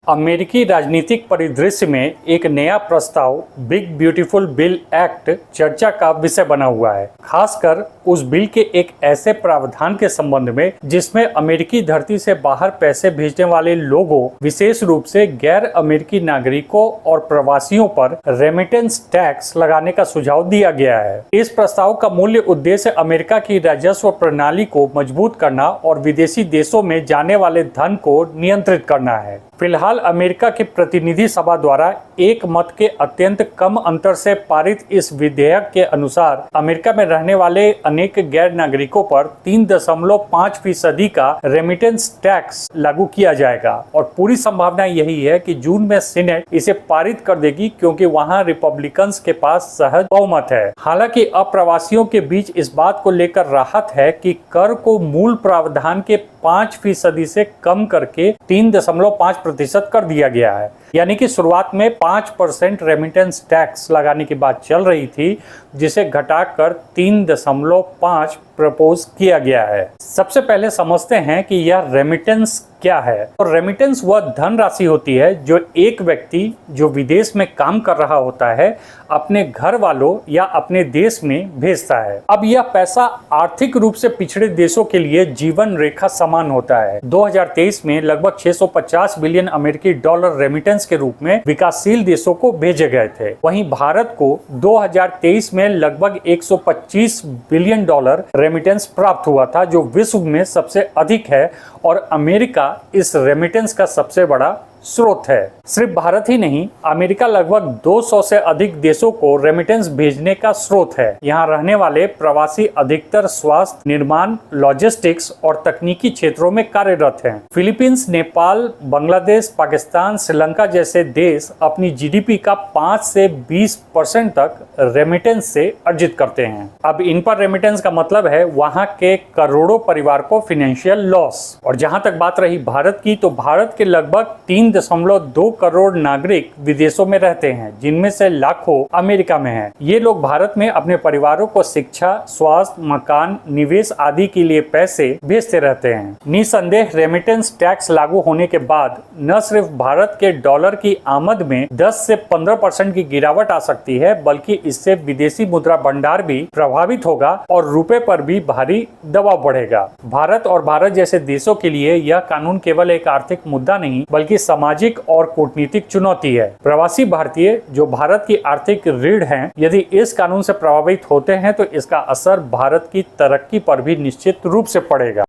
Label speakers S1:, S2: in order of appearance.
S1: अमेरिकी राजनीतिक परिदृश्य में एक नया प्रस्ताव बिग ब्यूटीफुल बिल एक्ट चर्चा का विषय बना हुआ है, खासकर उस बिल के एक ऐसे प्रावधान के संबंध में जिसमें अमेरिकी धरती से बाहर पैसे भेजने वाले लोगों, विशेष रूप से गैर अमेरिकी नागरिकों और प्रवासियों पर रेमिटेंस टैक्स लगाने का सुझाव दिया गया है। इस प्रस्ताव का मूल उद्देश्य अमेरिका की राजस्व प्रणाली को मजबूत करना और विदेशी देशों में जाने वाले धन को नियंत्रित करना है। फिलहाल अमेरिका की प्रतिनिधि सभा द्वारा एक मत के अत्यंत कम अंतर से पारित इस विधेयक के अनुसार अमेरिका में रहने वाले अनेक गैर नागरिकों पर 3.5% का रेमिटेंस टैक्स लागू किया जाएगा और पूरी संभावना यही है कि जून में सीनेट इसे पारित कर देगी, क्योंकि वहां रिपब्लिकन्स के पास सहज बहुमत है। हालांकि अप्रवासियों के बीच इस बात को लेकर राहत है कि कर को मूल प्रावधान के 5% से कम करके 3.5% कर दिया गया है। यानी कि शुरुआत में 5% रेमिटेंस टैक्स लगाने की बात चल रही थी, जिसे घटाकर 3.5 प्रपोज किया गया है। सबसे पहले समझते हैं कि यह रेमिटेंस क्या है। और रेमिटेंस वह धनराशि होती है जो एक व्यक्ति जो विदेश में काम कर रहा होता है अपने घर वालों या अपने देश में भेजता है। अब यह पैसा आर्थिक रूप से पिछड़े देशों के लिए जीवन रेखा समान होता है। 2023 में लगभग 650 बिलियन अमेरिकी डॉलर रेमिटेंस के रूप में विकासशील देशों को भेजे गए थे। वहीं भारत को 2023 में लगभग 125 बिलियन डॉलर रेमिटेंस प्राप्त हुआ था, जो विश्व में सबसे अधिक है और अमेरिका इस रेमिटेंस का सबसे बड़ा स्रोत है। सिर्फ भारत ही नहीं, अमेरिका लगभग 200 से अधिक देशों को रेमिटेंस भेजने का स्रोत है। यहाँ रहने वाले प्रवासी अधिकतर स्वास्थ्य, निर्माण, लॉजिस्टिक्स और तकनीकी क्षेत्रों में कार्यरत हैं। फिलीपींस, नेपाल, बांग्लादेश, पाकिस्तान, श्रीलंका जैसे देश अपनी जीडीपी का 5 से 20% तक रेमिटेंस से अर्जित करते हैं। अब इन पर रेमिटेंस का मतलब है वहाँ के करोड़ों परिवार को फाइनेंशियल लॉस। और जहाँ तक बात रही भारत की, तो भारत के लगभग 3.2 करोड़ नागरिक विदेशों में रहते हैं, जिनमें से लाखों अमेरिका में हैं। ये लोग भारत में अपने परिवारों को शिक्षा, स्वास्थ्य, मकान, निवेश आदि के लिए पैसे भेजते रहते हैं। निसंदेह रेमिटेंस टैक्स लागू होने के बाद न सिर्फ भारत के डॉलर की आमद में 10 से 15% की गिरावट आ सकती है, बल्कि इससे विदेशी मुद्रा भंडार भी प्रभावित होगा और रुपए पर भी भारी दबाव बढ़ेगा। भारत और भारत जैसे देशों के लिए यह कानून केवल एक आर्थिक मुद्दा नहीं, बल्कि सामाजिक और कूटनीतिक चुनौती है। प्रवासी भारतीय जो भारत की आर्थिक रीढ़ हैं, यदि इस कानून से प्रभावित होते हैं तो इसका असर भारत की तरक्की पर भी निश्चित रूप से पड़ेगा।